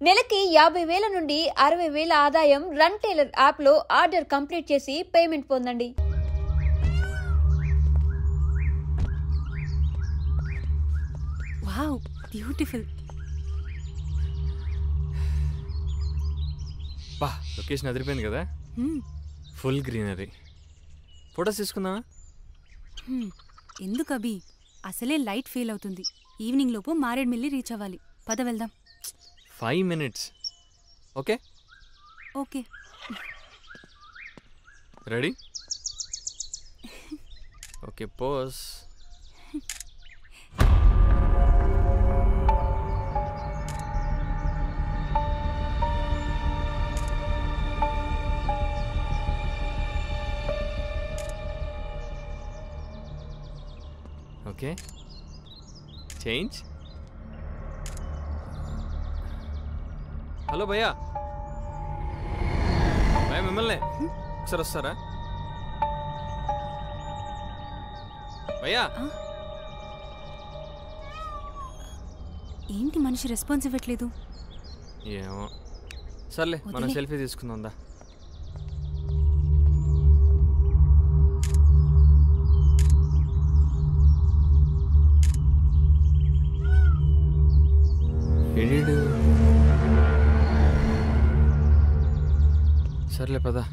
నెలకి 50,000 నుండి 60,000 ఆదాయం రన్ టైలర్ యాప్లో ఆర్డర్ కంప్లీట్ చేసి పేమెంట్ పొందండి. Wow, beautiful. బా, లొకేషన్ అదిరిపోయింది కదా. Full greenery. ఫొటోస్ తీసుకుందామా? ఎందుకు అభి, అసలే లైట్ ఫెయిల్ అవుతుంది. ఈవినింగ్ లోపు మారేడుమిల్లి రీచ్ అవ్వాలి. పద వెళ్దాం. 5 minutes. Okay okay. Ready? Okay, pose. Okay, change. Hello భయ్యా, భయ్యా మిమ్మల్ని ఒకసారి వస్తారా? భయ్యా, ఏంటి మనిషి రెస్పాన్స్ ఇవ్వట్లేదు? ఏమో, సర్లే మనం సెల్ఫీ తీసుకుందాం దా. సర్లే పదా.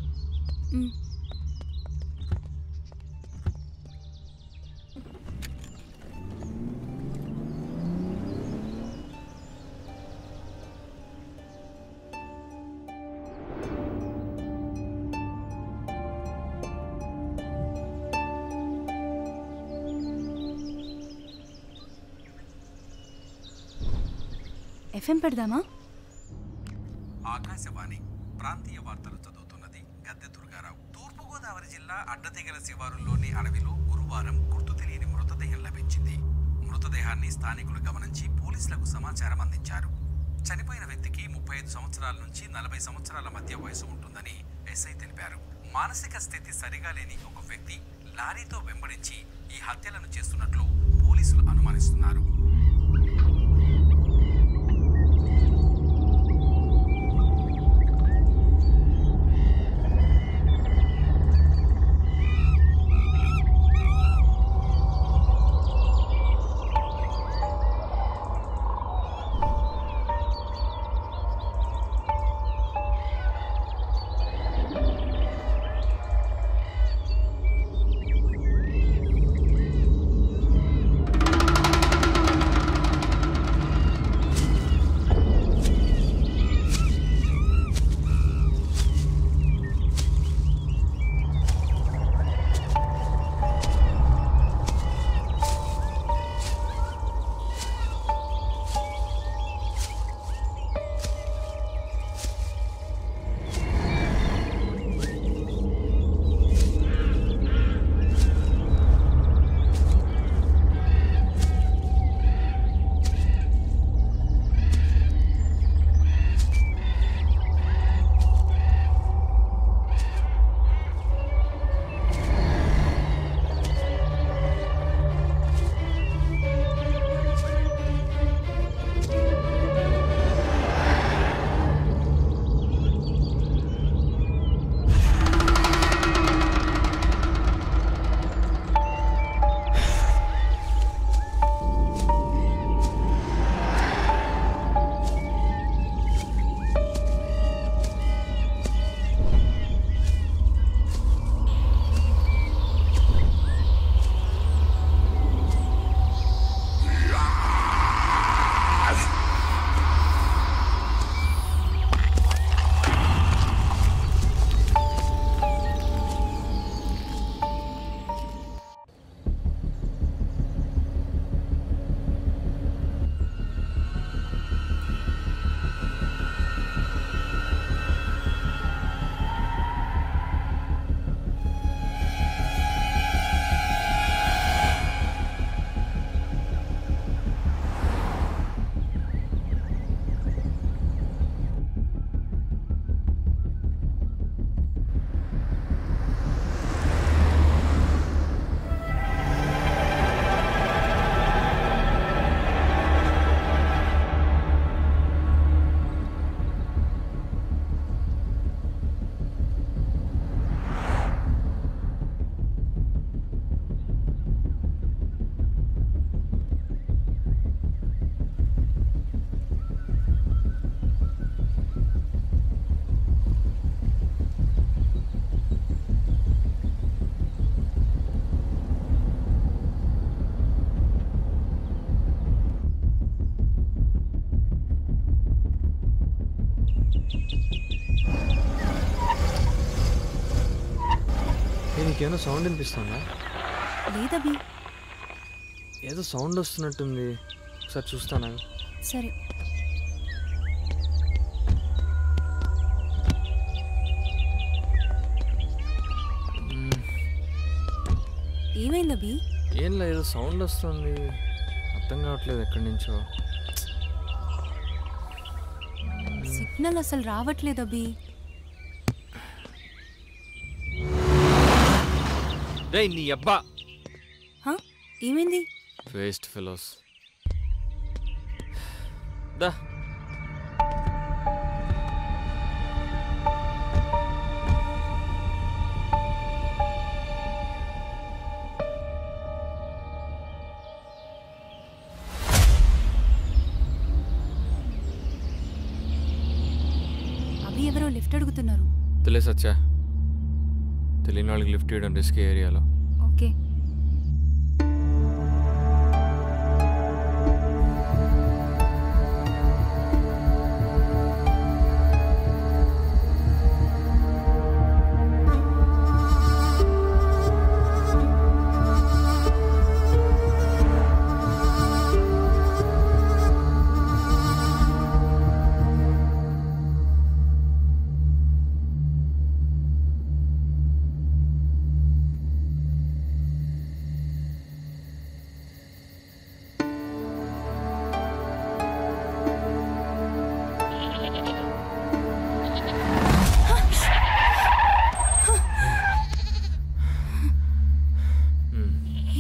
ఎఫ్ఎం పెడదామా? ఆకాశవాణి ప్రాంతీయ వార్తలు చదువుతున్నది గద్దె దుర్గారావు. తూర్పుగోదావరి జిల్లా అడ్డతెగల శివారుల్లోని అడవిలో గురువారం గుర్తు తెలియని మృతదేహం లభించింది. మృతదేహాన్ని స్థానికులు గమనించి పోలీసులకు సమాచారం అందించారు. చనిపోయిన వ్యక్తికి 35 సంవత్సరాల నుంచి 40 సంవత్సరాల మధ్య వయసు ఉంటుందని ఎస్ఐ తెలిపారు. మానసిక స్థితి సరిగా లేని ఒక వ్యక్తి లారీతో వెంబడించి ఈ హత్యలను చేస్తున్నట్లు పోలీసులు అనుమానిస్తున్నారు. నీకేమైనా సౌండ్ వినిపిస్తుందా? లేదబి. ఏదో సౌండ్ వస్తున్నట్టుంది, ఒకసారి చూస్తానా? సరే. ఏమైందబి? ఏం లేదు, సౌండ్ వస్తుంది, అర్థం కావట్లేదు ఎక్కడి నుంచో. సిగ్నల్ అసలు రావట్లేదబి. రేయ్ నీ అబ్బా! ఏమైంది? Waste fellows. దా అభి ఎవరో లిఫ్ట్ అడుగుతున్నారు. తెలియదు సచ్చా, తెలియని వాళ్ళకి లిఫ్ట్ ఇవ్వడం రిస్క్ ఏరియాలో. ఓకే.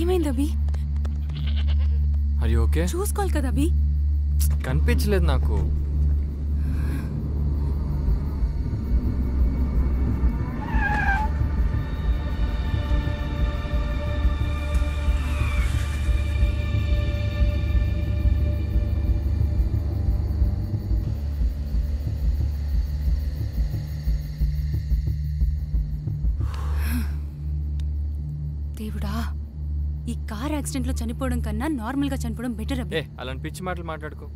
ఏమైందబి? అది ఓకే, చూసుకోవాలి కదా అభి. కనిపించలేదు నాకు. దేవుడా, ఈ కార్ యాక్సిడెంట్లో చనిపోవడం కన్నా నార్మల్గా చనిపోవడం బెటర్ అబ్బే. అలాంటి పిచ్చి మాటలు మాట్లాడుకో.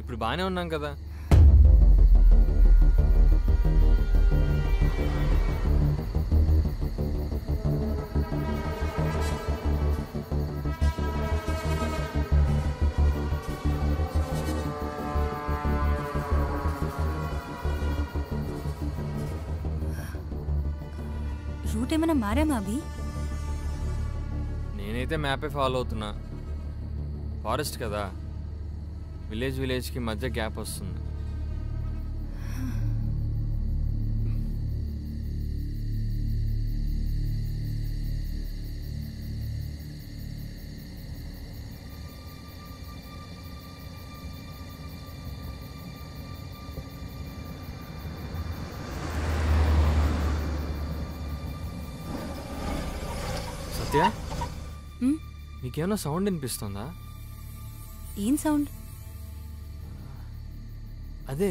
ఇప్పుడు బాగానే ఉన్నాం కదా. రూట్ ఏమైనా మారామా అభి? నేనైతే మ్యాపే ఫాలో అవుతున్నా. ఫారెస్ట్ కదా, విలేజ్కి మధ్య గ్యాప్ వస్తుంది. సత్య, నీకేమైనా సౌండ్ వినిపిస్తుందా? ఏం సౌండ్? అదే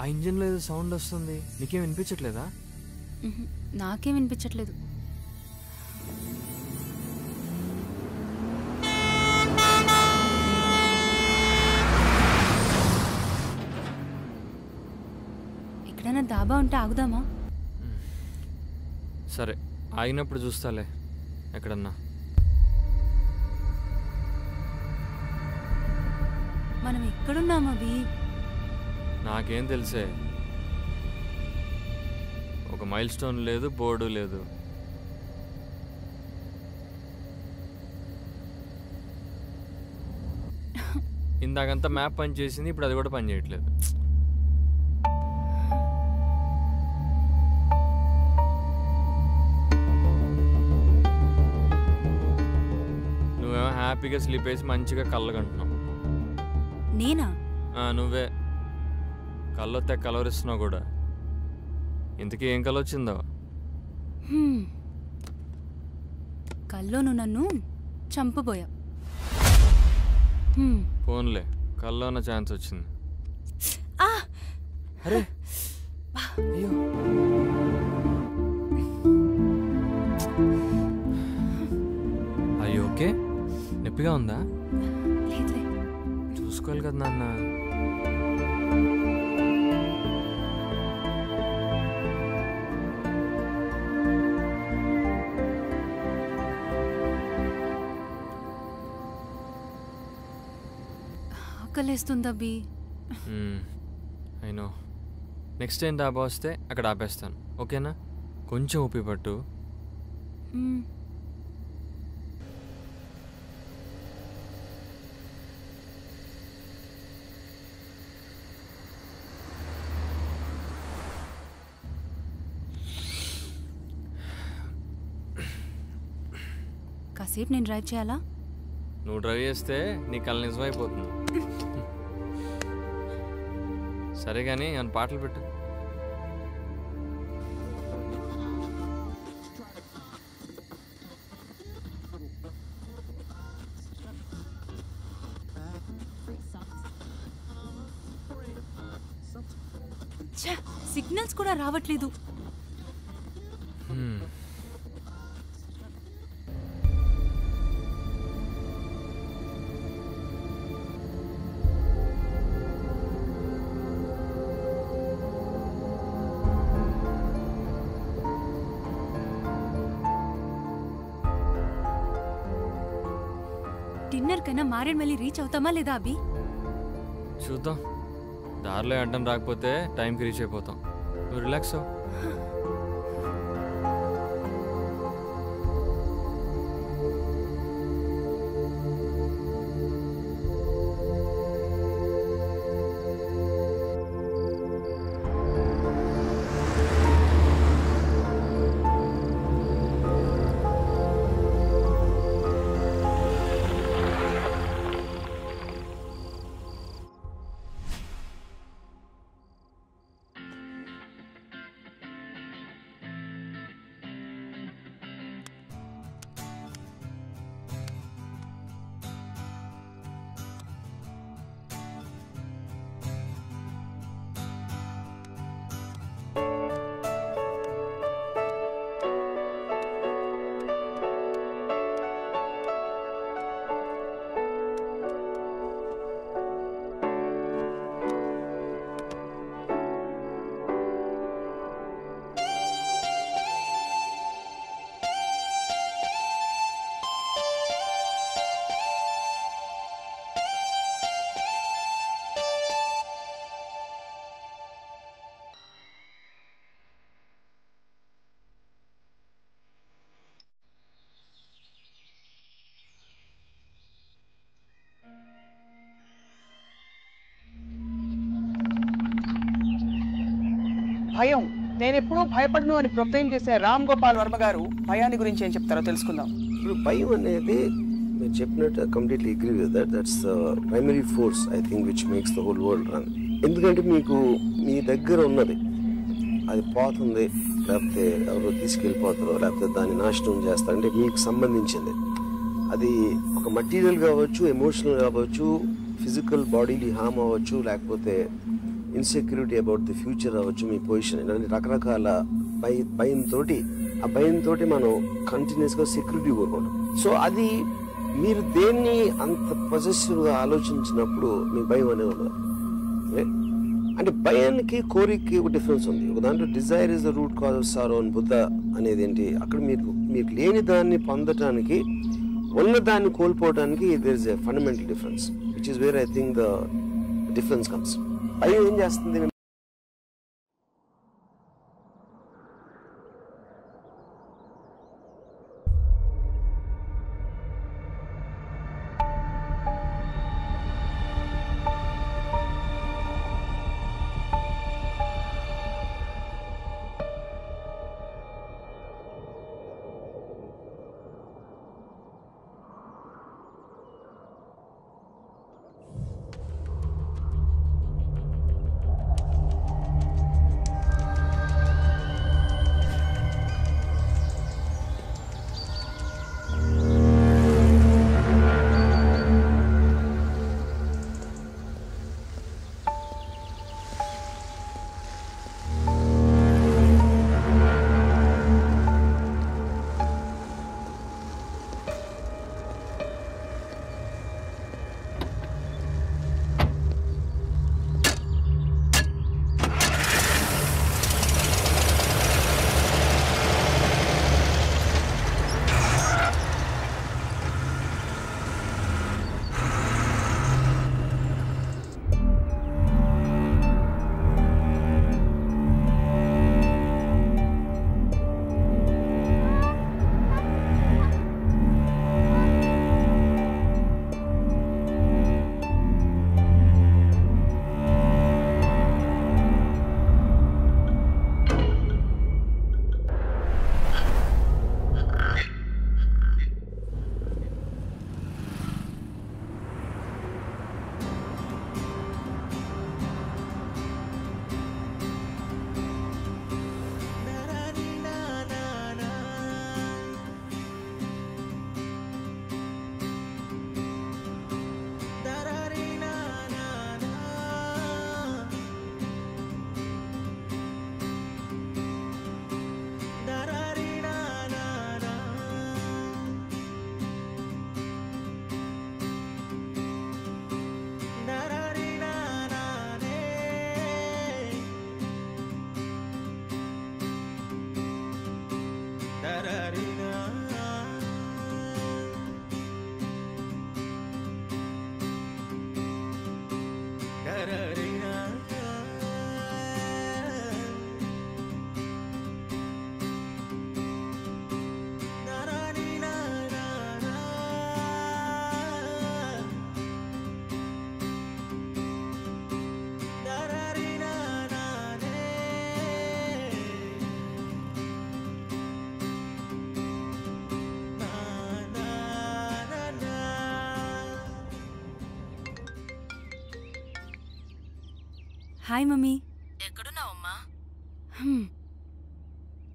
ఆ ఇంజిన్లో ఏదో సౌండ్ వస్తుంది, నీకేం వినిపించట్లేదా? నాకేం వినిపించట్లేదు. ఎక్కడైనా దాబా ఉంటే ఆగుదామా? సరే, ఆగినప్పుడు చూస్తాలే ఎక్కడన్నా. మనం ఎక్కడున్నాం అభి? నాకేం తెలిసే, ఒక మైల్ స్టోన్ లేదు, బోర్డు లేదు. ఇందాకంతా మ్యాప్ పని చేసింది, ఇప్పుడు అది కూడా పని చేయట్లేదు. నువ్వేమో హ్యాపీగా స్లీప్ వేసి మంచిగా కళ్ళకంటున్నావు. నేనా? నువ్వే కళ్ళొత్తే కలవరిస్తున్నావు కూడా. ఇంతకీ ఏం కళ వచ్చిందో? కల్లో నువ్వు నన్ను చంపబోయా. ఫోన్లే, కల్లోన ఛాన్స్ వచ్చింది. అరే అయ్యో, అయ్యో ఓకే. నొప్పిగా ఉందా? లేదులే. చూసుకోవాలి కదా నాన్న. ఆకలేస్తుంది అబ్బి. అయినో నెక్స్ట్ టైం డాబా వస్తే అక్కడ ఆపేస్తాను, ఓకేనా? కొంచెం ఊపి పట్టు. కాసేపు నేను డ్రైవ్ చేయాలా? నువ్వు డ్రైవ్ చేస్తే నీ కళ నిజమైపోతుంది. సరే కానీ అని పాటలు పెట్టు. సిగ్నల్స్ కూడా రావట్లేదు. డిన్నర్ కన్నా మారేడుమల్లి రీచ్ అవుతామా లేదా అభి? చూద్దాం. దారిలో అడ్డం రాకపోతే టైంకి రీచ్ అయిపోతాం. నువ్వు రిలాక్స్ అవ్వు. భయం, నేను ఎప్పుడూ భయపడను అని ప్రొక్లెయిమ్ చేసే రామ్ గోపాల్ వర్మ గారు భయాన్ని గురించి ఏం చెప్తారో తెలుసుకుందాం. ఇప్పుడు భయం అనేది మీరు చెప్పినట్టు completely agree with that. That's primary force I think which makes the whole world run. ఎందుకంటే మీకు మీ దగ్గర ఉన్నది అది పోతుంది, లేకపోతే ఎవరో తీసుకెళ్ళిపోతారో, లేకపోతే దాన్ని నాశనం చేస్తారు అంటే మీకు సంబంధించింది. అది ఒక మటీరియల్ కావచ్చు, ఎమోషనల్ కావచ్చు, ఫిజికల్ బాడీలీ హామ్ అవ్వచ్చు, లేకపోతే ఇన్సెక్యూరిటీ అబౌట్ ది ఫ్యూచర్ అవ్వచ్చు, మీ పొజిషన్ ఇలాంటి రకరకాల భయంతో మనం కంటిన్యూస్గా సెక్యూరిటీ కోరుకుంటాం. సో అది మీరు దేన్ని అంత పొజెసివ్గా ఆలోచించినప్పుడు మీకు భయం అనేది ఉండదు. అంటే భయానికి కోరికకి ఒక డిఫరెన్స్ ఉంది. ఒక దాంట్లో Dzire is the root cause of sorrow అని బుద్ధ అనేది ఏంటి, అక్కడ మీకు లేని దాన్ని పొందటానికి, ఉన్న దాన్ని కోల్పోవడానికి there is a fundamental difference which is where I think the difference comes. భయం ఏం చేస్తుంది, హాయ్ మమ్మీ. ఎక్కడున్నావమ్మా?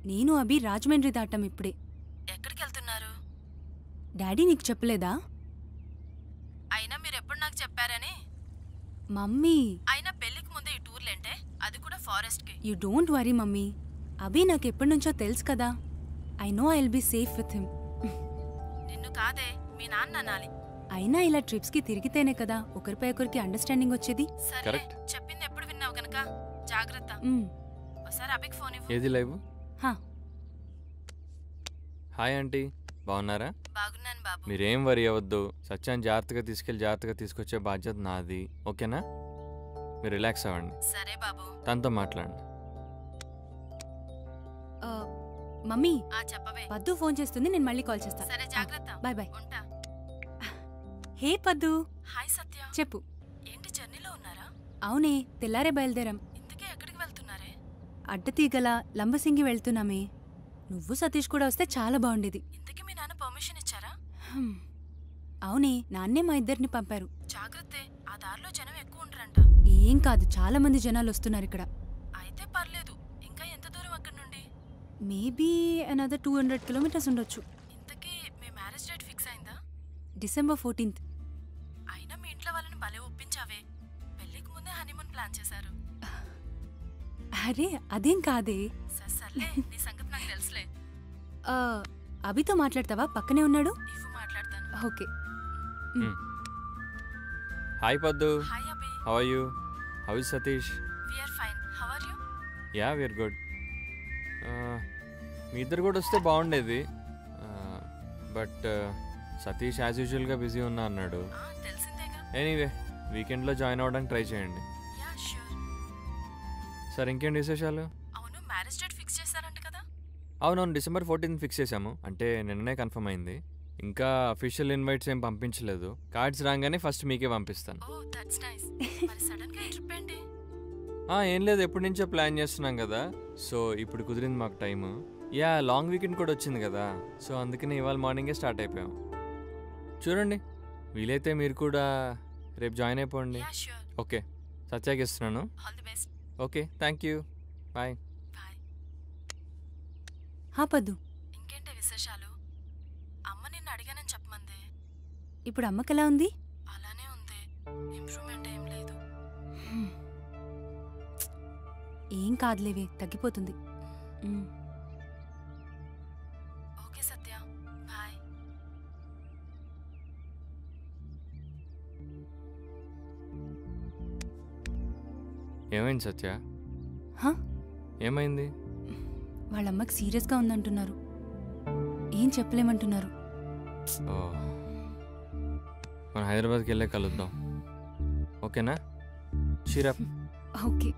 నేను అభి రాజమండ్రి దాటాం ఇప్పుడే. ఎక్కడికి వెళ్తున్నారు? డాడీ నీకు చెప్పలేదా? అయినా మీరెప్పుడు నాకు చెప్పారని. మమ్మీ. అయినా పెళ్లికి ముందే ఈ టూర్లేంటే, అది కూడా ఫారెస్ట్కి. You don't worry mummy. Abhi నాకు ఎప్పటి నుంచో తెలుసు కదా. I know I will be safe with him. నిన్ను కాదే, మీ నాన్న అనాలి. అయినా ఇలా ట్రిప్స్కి తిరిగితేనే కదా ఒకరిపై ఒకరికి అండర్స్టాండింగ్ వచ్చేది. సరే, Correct. చెప్పింది ఎప్పుడు విన్నావు గనక జాగ్రత్త. ఒకసారి అభికి ఫోన్ ఇవ్వు. ఏది లైవ్? హా. హాయ్ ఆంటీ, బాగున్నారా? బాగున్నాను బాబు. మీరేం వరి అవ్వద్దు. సత్యాన్ని జాగ్రత్తగా తీసుకెళ్ళి జాగ్రత్తగా తీసుకొచ్చే బాధ్యత నాది. ఓకేనా? మీరు రిలాక్స్ అవ్వండి. సరే బాబు. తనతో మాట్లాడండి. మమ్మీ, చెప్పవే. పద్దు ఫోన్ చేస్తుంది, నేను మళ్ళీ కాల్ చేస్తా. సరే, జాగ్రత్త. Bye bye. ఉంటా. హే పద్దు. హాయ్ సత్య. చెప్పు. ఏంటి జర్నీలో ఉన్నారా? అవునే, తెల్లారే బయలుదేరాం. ఇంతకీ ఎక్కడికి వెళ్తున్నారే? అడ్డతీగల లంబసింగి వెళ్తున్నామే. నువ్వు సతీష్ కూడా వస్తే చాలా బాగుండేది. ఇంతకీ మీ నాన్న పర్మిషన్ ఇచ్చారా? అవునే, నాన్నే మా ఇద్దరిని పంపారు. జాగ్రత్తే, ఆ దారిలో జనం ఎక్కువ ఉండరంట. ఏం కాదు, చాలా మంది జనాలు వస్తున్నారు ఇక్కడ. అయితే పర్లేదు. ఇంకా ఎంత దూరం అక్కడి నుండి? మేబీ అనదర్ 200 కిలోమీటర్స్ ఉండొచ్చు. ఇంతకీ మీ మ్యారేజ్ డేట్ ఫిక్స్ అయిందా? December 14th. అయినా మీ ఇంట్లో వాళ్ళని భలే ఒప్పించావే. పెళ్లికి ముందే హనీమూన్ ప్లాన్ చేశారు. అరే అదేం కాదే. సర్లే, నీ సంగతి నాకు తెలుసులే. అభితో మాట్లాడతావా? పక్కనే ఉన్నాడు. ఇవ్వు, మాట్లాడతాను. Okay. Hi Paddu. Hi Abhi. How are you? How is Satish? We are fine. How are you? Yeah, we are good. మీ ఇద్దరు కూడా వస్తే బాగుండేది. బట్ సతీష్ యాజ్ యూజువల్గా బిజీ ఉన్నా అన్నాడు. తెలిసిందేగా. ఎనీవే, వీకెండ్లో జాయిన్ అవ్వడానికి ట్రై చేయండి. Yeah sure. సార్, ఇంకేంటి విశేషాలు? అవును, మ్యారేజ్ డేట్ ఫిక్స్ చేశారంట కదా? అవునవును, December 14th ఫిక్స్ చేశాము. అంటే నిన్ననే కన్ఫర్మ్ అయింది. ఇంకా అఫీషియల్ ఇన్వైట్స్ ఏం పంపించలేదు. కార్డ్స్ రాగానే ఫస్ట్ మీకే పంపిస్తాను. Oh that's nice. మరి సడన్ గా ట్రిప్ ఏంటి? ఏం లేదు, ఎప్పటి నుంచో ప్లాన్ చేస్తున్నాం కదా. సో ఇప్పుడు కుదిరింది మాకు టైము. యా, లాంగ్ వీకెండ్ కూడా వచ్చింది కదా. సో అందుకని ఇవాళ మార్నింగే స్టార్ట్ అయిపోయాం. చూడండి, వీలైతే మీరు కూడా రేపు జాయిన్ అయిపోండి. Yeah sure. ఓకే, సత్యాకి ఇస్తున్నాను. All the best. Okay, thank you. Bye. Bye. హా పద్దు, ఇంకేంటి విశేషాలు? అమ్మ నిన్ను అడిగానని చెప్పమంది. ఇప్పుడు అమ్మకి ఎలా ఉంది? అలానే ఉంది, ఇంప్రూవ్మెంట్ ఏం లేదు. ఏం కాదులేవే, తగ్గిపోతుంది. ఓకే సత్య, బాయ్. ఏమైంది సత్య? హా? ఏమైంది? వాళ్ళమ్మకి సీరియస్గా ఉందంటున్నారు. ఏం చెప్పలేమంటున్నారు. మనం హైదరాబాద్కి వెళ్ళే కలుద్దాం. ఓకేనా? చీరప్. ఓకే.